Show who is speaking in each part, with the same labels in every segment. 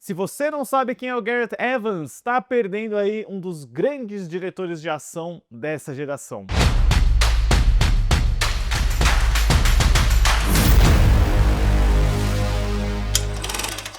Speaker 1: Se você não sabe quem é o Gareth Evans, está perdendo aí um dos grandes diretores de ação dessa geração.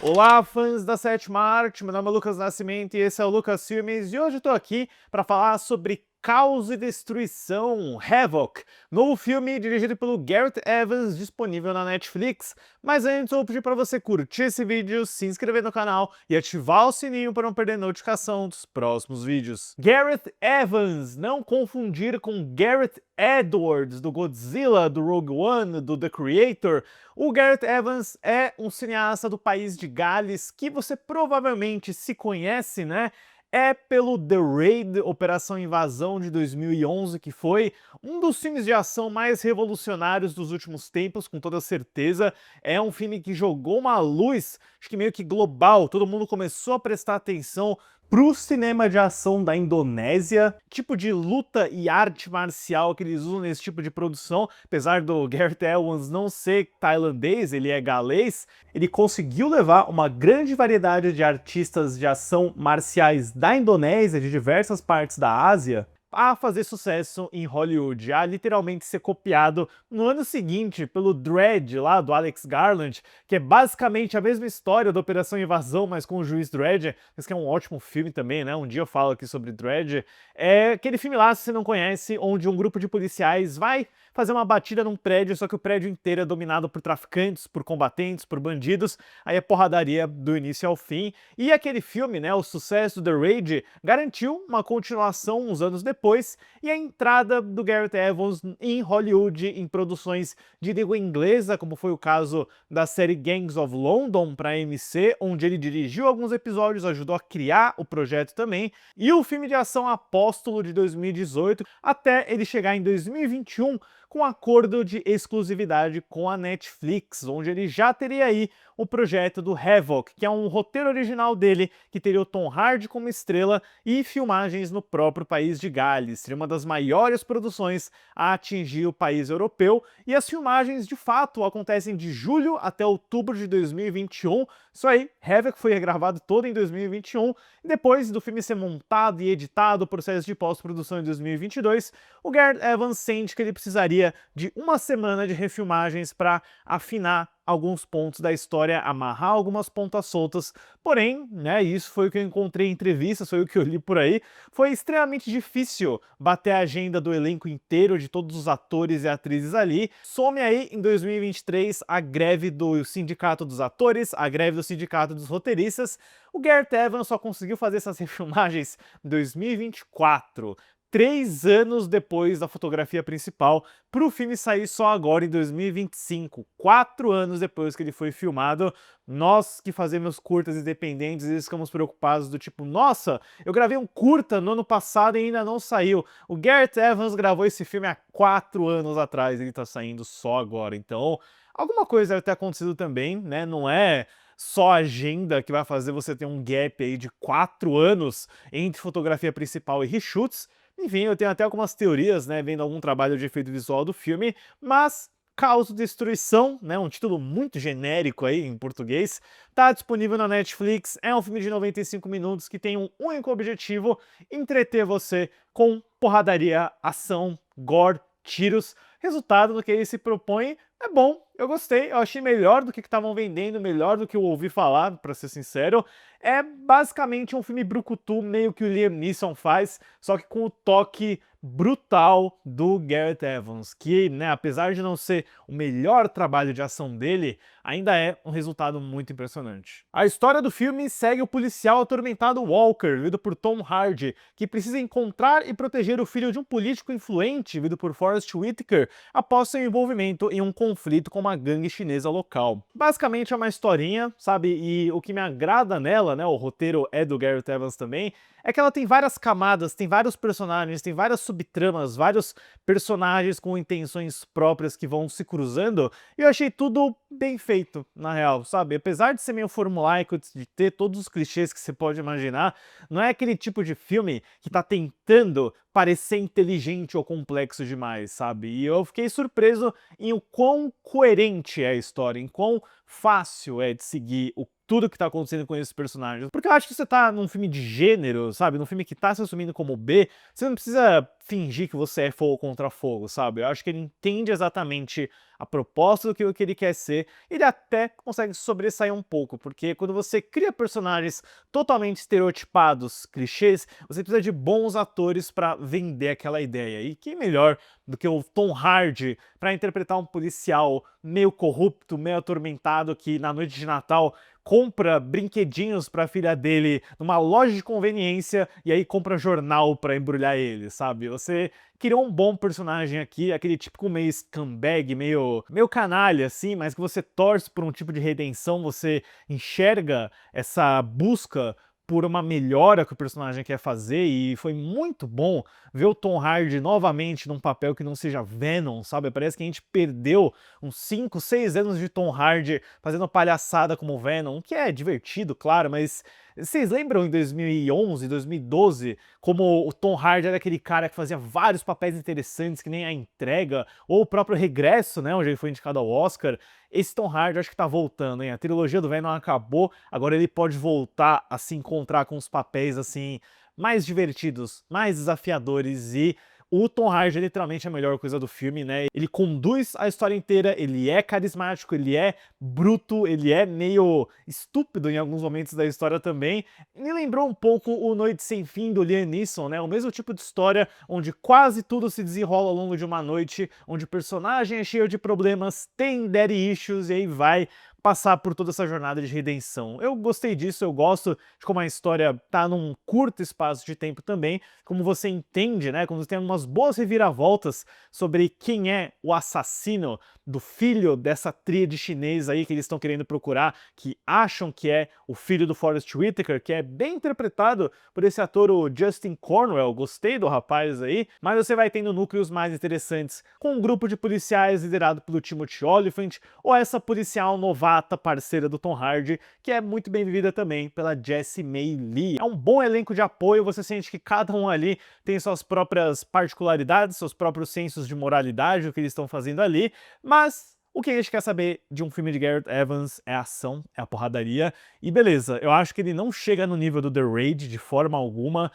Speaker 1: Olá, fãs da sétima arte, meu nome é Lucas Nascimento e esse é o Lucas Filmes, e hoje eu tô aqui para falar sobre Caos e Destruição, Havoc, novo filme dirigido pelo Gareth Evans, disponível na Netflix. Mas antes eu vou pedir para você curtir esse vídeo, se inscrever no canal e ativar o sininho para não perder notificação dos próximos vídeos. Gareth Evans, não confundir com Gareth Edwards, do Godzilla, do Rogue One, do The Creator. O Gareth Evans é um cineasta do país de Gales que você provavelmente se conhece, né? É pelo The Raid, Operação Invasão de 2011, que foi um dos filmes de ação mais revolucionários dos últimos tempos, com toda certeza. É um filme que jogou uma luz, acho que meio que global, todo mundo começou a prestar atenção pro cinema de ação da Indonésia, tipo de luta e arte marcial que eles usam nesse tipo de produção. Apesar do Gareth Evans não ser tailandês, ele é galês, ele conseguiu levar uma grande variedade de artistas de ação marciais da Indonésia, de diversas partes da Ásia, a fazer sucesso em Hollywood, a literalmente ser copiado no ano seguinte pelo Dredd, lá do Alex Garland, que é basicamente a mesma história da Operação Invasão, mas com o Juiz Dredd, mas que é um ótimo filme também, né? Um dia eu falo aqui sobre Dredd. É aquele filme lá, se você não conhece, onde um grupo de policiais vai fazer uma batida num prédio, só que o prédio inteiro é dominado por traficantes, por combatentes, por bandidos, aí é porradaria do início ao fim. E aquele filme, né, o sucesso do The Raid, garantiu uma continuação uns anos depois, e a entrada do Gareth Evans em Hollywood em produções de língua inglesa, como foi o caso da série Gangs of London para a AMC, onde ele dirigiu alguns episódios, ajudou a criar o projeto também, e o filme de ação Apóstolo de 2018, até ele chegar em 2021 com um acordo de exclusividade com a Netflix, onde ele já teria aí o projeto do Havoc, que é um roteiro original dele, que teria o Tom Hardy como estrela e filmagens no próprio país de Gales. Seria uma das maiores produções a atingir o país europeu, e as filmagens de fato acontecem de julho até outubro de 2021. Isso aí, Havoc foi regravado todo em 2021, e depois do filme ser montado e editado, o processo de pós-produção em 2022, o Gareth Evans sente que ele precisaria de uma semana de refilmagens para afinar alguns pontos da história, amarrar algumas pontas soltas. Porém, né, isso foi o que eu encontrei em entrevistas, foi o que eu li por aí, foi extremamente difícil bater a agenda do elenco inteiro, de todos os atores e atrizes ali. Some aí em 2023 a greve do Sindicato dos Atores, a greve do Sindicato dos Roteiristas. O Gareth Evans só conseguiu fazer essas refilmagens em 2024. 3 anos depois da fotografia principal, para o filme sair só agora em 2025, 4 anos depois que ele foi filmado. Nós que fazemos curtas independentes e ficamos preocupados do tipo, nossa, eu gravei um curta no ano passado e ainda não saiu. O Gareth Evans gravou esse filme há 4 anos atrás, ele tá saindo só agora, então alguma coisa deve ter acontecido também, né? Não é só a agenda que vai fazer você ter um gap aí de 4 anos entre fotografia principal e reshoots. Enfim, eu tenho até algumas teorias, né, vendo algum trabalho de efeito visual do filme, mas Caos e Destruição, né, um título muito genérico aí em português, tá disponível na Netflix. É um filme de 95 minutos que tem um único objetivo: entreter você com porradaria, ação, gore, tiros. Resultado do que ele se propõe é bom, eu gostei, eu achei melhor do que estavam vendendo, melhor do que eu ouvi falar, pra ser sincero. É basicamente um filme brucutu, meio que o Liam Neeson faz, só que com o toque brutal do Gareth Evans, que, né, apesar de não ser o melhor trabalho de ação dele, ainda é um resultado muito impressionante. A história do filme segue o policial atormentado Walker, vivido por Tom Hardy, que precisa encontrar e proteger o filho de um político influente, vivido por Forest Whitaker, após seu envolvimento em um conflito com uma gangue chinesa local. Basicamente é uma historinha, sabe, e o que me agrada nela, né, o roteiro é do Gareth Evans também, é que ela tem várias camadas, tem vários personagens, tem várias subtramas, vários personagens com intenções próprias que vão se cruzando, e eu achei tudo bem feito, na real, sabe? Apesar de ser meio formulaico, de ter todos os clichês que você pode imaginar, não é aquele tipo de filme que tá tentando parecer inteligente ou complexo demais, sabe? E eu fiquei surpreso em o quão coerente é a história, em quão fácil é de seguir, o tudo que tá acontecendo com esses personagens. Porque eu acho que você tá num filme de gênero, sabe? Num filme que tá se assumindo como B, você não precisa fingir que você é fogo contra fogo, sabe? Eu acho que ele entende exatamente a proposta do que ele quer ser, ele até consegue sobressair um pouco, porque quando você cria personagens totalmente estereotipados, clichês, você precisa de bons atores pra vender aquela ideia. E quem melhor do que o Tom Hardy pra interpretar um policial meio corrupto, meio atormentado, que na noite de Natal compra brinquedinhos pra filha dele numa loja de conveniência e aí compra jornal pra embrulhar ele, sabe? Você criou um bom personagem aqui, aquele típico meio scumbag, meio canalha assim, mas que você torce por um tipo de redenção, você enxerga essa busca por uma melhora que o personagem quer fazer, e foi muito bom ver o Tom Hardy novamente num papel que não seja Venom, sabe? Parece que a gente perdeu uns 5, 6 anos de Tom Hardy fazendo palhaçada como Venom, que é divertido, claro, mas vocês lembram em 2011, 2012, como o Tom Hardy era aquele cara que fazia vários papéis interessantes, que nem A Entrega, ou o próprio Regresso, né, onde ele foi indicado ao Oscar? Esse Tom Hardy acho que tá voltando, hein? A trilogia do Venom acabou, agora ele pode voltar a se encontrar com os papéis, assim, mais divertidos, mais desafiadores, e o Tom Hardy é literalmente a melhor coisa do filme, né? Ele conduz a história inteira, ele é carismático, ele é bruto, ele é meio estúpido em alguns momentos da história também. Me lembrou um pouco o Noite Sem Fim do Liam Neeson, né? O mesmo tipo de história onde quase tudo se desenrola ao longo de uma noite, onde o personagem é cheio de problemas, tem daddy issues e aí vai passar por toda essa jornada de redenção. Eu gostei disso, eu gosto de como a história tá num curto espaço de tempo também, como você entende, né, como você tem umas boas reviravoltas sobre quem é o assassino do filho dessa tríade chinesa aí que eles estão querendo procurar, que acham que é o filho do Forest Whitaker, que é bem interpretado por esse ator, o Justin Cornwell. Gostei do rapaz aí, mas você vai tendo núcleos mais interessantes com um grupo de policiais liderado pelo Timothy Olyphant, ou essa policial novata parceira do Tom Hardy, que é muito bem vivida também pela Jessie May Lee. É um bom elenco de apoio, você sente que cada um ali tem suas próprias particularidades, seus próprios sensos de moralidade, o que eles estão fazendo ali, mas o que a gente quer saber de um filme de Gareth Evans é a ação, é a porradaria, e beleza, eu acho que ele não chega no nível do The Raid de forma alguma,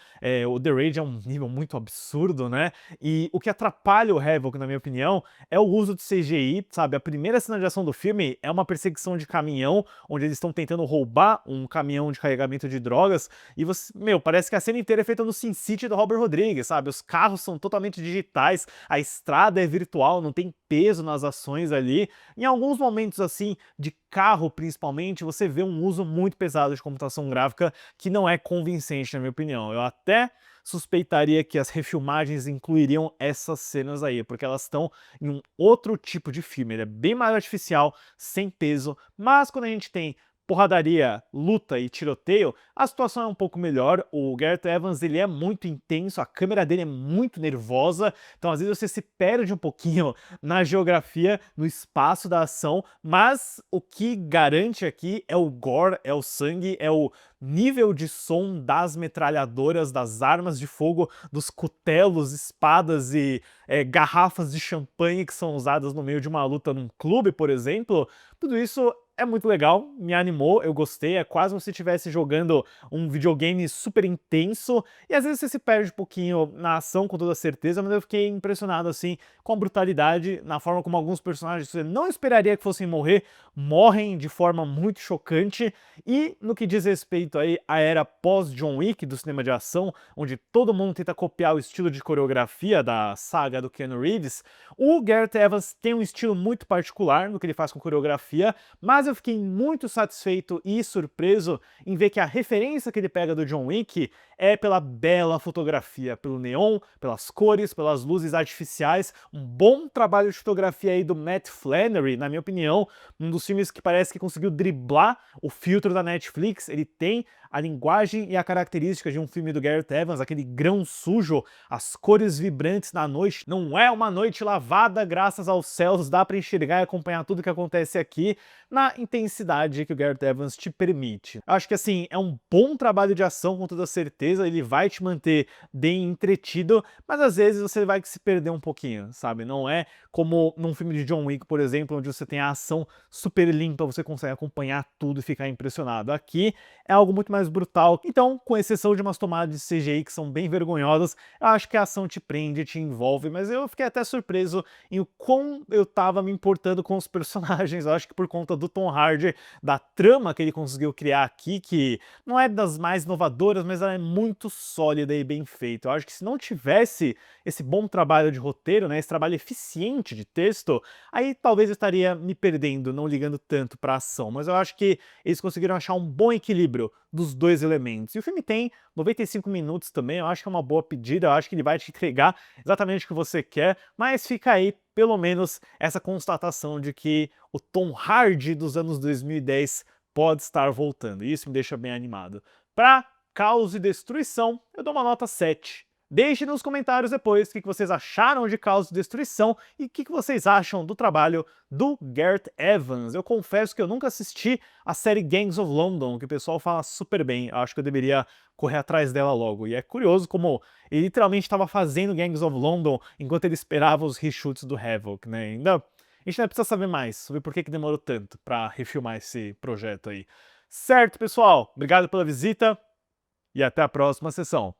Speaker 1: o The Raid é um nível muito absurdo, né, e o que atrapalha o Havoc, na minha opinião, é o uso de CGI, sabe, a primeira cena de ação do filme é uma perseguição de caminhão, onde eles estão tentando roubar um caminhão de carregamento de drogas, e você, parece que a cena inteira é feita no Sin City do Robert Rodrigues, sabe, os carros são totalmente digitais, a estrada é virtual, não tem peso nas ações ali. Em alguns momentos assim, de carro principalmente, você vê um uso muito pesado de computação gráfica que não é convincente, na minha opinião. Eu até suspeitaria que as refilmagens incluiriam essas cenas aí, porque elas estão em um outro tipo de filme. Ele é bem mais artificial, sem peso, mas quando a gente tem porradaria, luta e tiroteio, a situação é um pouco melhor. O Gareth Evans, ele é muito intenso, a câmera dele é muito nervosa, então às vezes você se perde um pouquinho na geografia, no espaço da ação, mas o que garante aqui é o gore, é o sangue, é o nível de som das metralhadoras, das armas de fogo, dos cutelos, espadas e garrafas de champanhe que são usadas no meio de uma luta num clube, por exemplo. Tudo isso é muito legal, me animou, eu gostei, é quase como se estivesse jogando um videogame super intenso, e às vezes você se perde um pouquinho na ação, com toda certeza, mas eu fiquei impressionado, assim, com a brutalidade, na forma como alguns personagens que você não esperaria que fossem morrer, morrem de forma muito chocante, e no que diz respeito aí à era pós-John Wick do cinema de ação, onde todo mundo tenta copiar o estilo de coreografia da saga do Keanu Reeves, o Gareth Evans tem um estilo muito particular no que ele faz com coreografia, mas eu fiquei muito satisfeito e surpreso em ver que a referência que ele pega do John Wick é pela bela fotografia, pelo neon, pelas cores, pelas luzes artificiais, um bom trabalho de fotografia aí do Matt Flannery, na minha opinião, um dos filmes que parece que conseguiu driblar o filtro da Netflix. Ele tem a linguagem e a característica de um filme do Gareth Evans, aquele grão sujo, as cores vibrantes na noite. Não é uma noite lavada, graças aos céus, dá pra enxergar e acompanhar tudo que acontece aqui. Na a intensidade que o Gareth Evans te permite. Eu acho que assim, é um bom trabalho de ação com toda certeza, ele vai te manter bem entretido, mas às vezes você vai se perder um pouquinho, sabe? Não é como num filme de John Wick, por exemplo, onde você tem a ação super limpa, você consegue acompanhar tudo e ficar impressionado. Aqui é algo muito mais brutal, então, com exceção de umas tomadas de CGI que são bem vergonhosas, eu acho que a ação te prende, te envolve, mas eu fiquei até surpreso em o quão eu tava me importando com os personagens. Eu acho que por conta do Tom Hardy, da trama que ele conseguiu criar aqui, que não é das mais inovadoras, mas ela é muito sólida e bem feita. Eu acho que se não tivesse esse bom trabalho de roteiro, né, esse trabalho eficiente de texto, aí talvez eu estaria me perdendo, não ligando tanto pra ação. Mas eu acho que eles conseguiram achar um bom equilíbrio dos dois elementos. E o filme tem 95 minutos também, eu acho que é uma boa pedida, eu acho que ele vai te entregar exatamente o que você quer, mas fica aí, pelo menos, essa constatação de que o Tom Hardy dos anos 2010 pode estar voltando, e isso me deixa bem animado. Pra Caos e Destruição, eu dou uma nota 7. Deixe nos comentários depois o que vocês acharam de Caos e Destruição e o que vocês acham do trabalho do Gareth Evans. Eu confesso que eu nunca assisti a série Gangs of London, que o pessoal fala super bem. Eu acho que eu deveria correr atrás dela logo. E é curioso como ele literalmente estava fazendo Gangs of London enquanto ele esperava os reshoots do Havoc, né? Ainda, a gente ainda precisa saber mais sobre por que demorou tanto para refilmar esse projeto aí. Certo, pessoal? Obrigado pela visita e até a próxima sessão.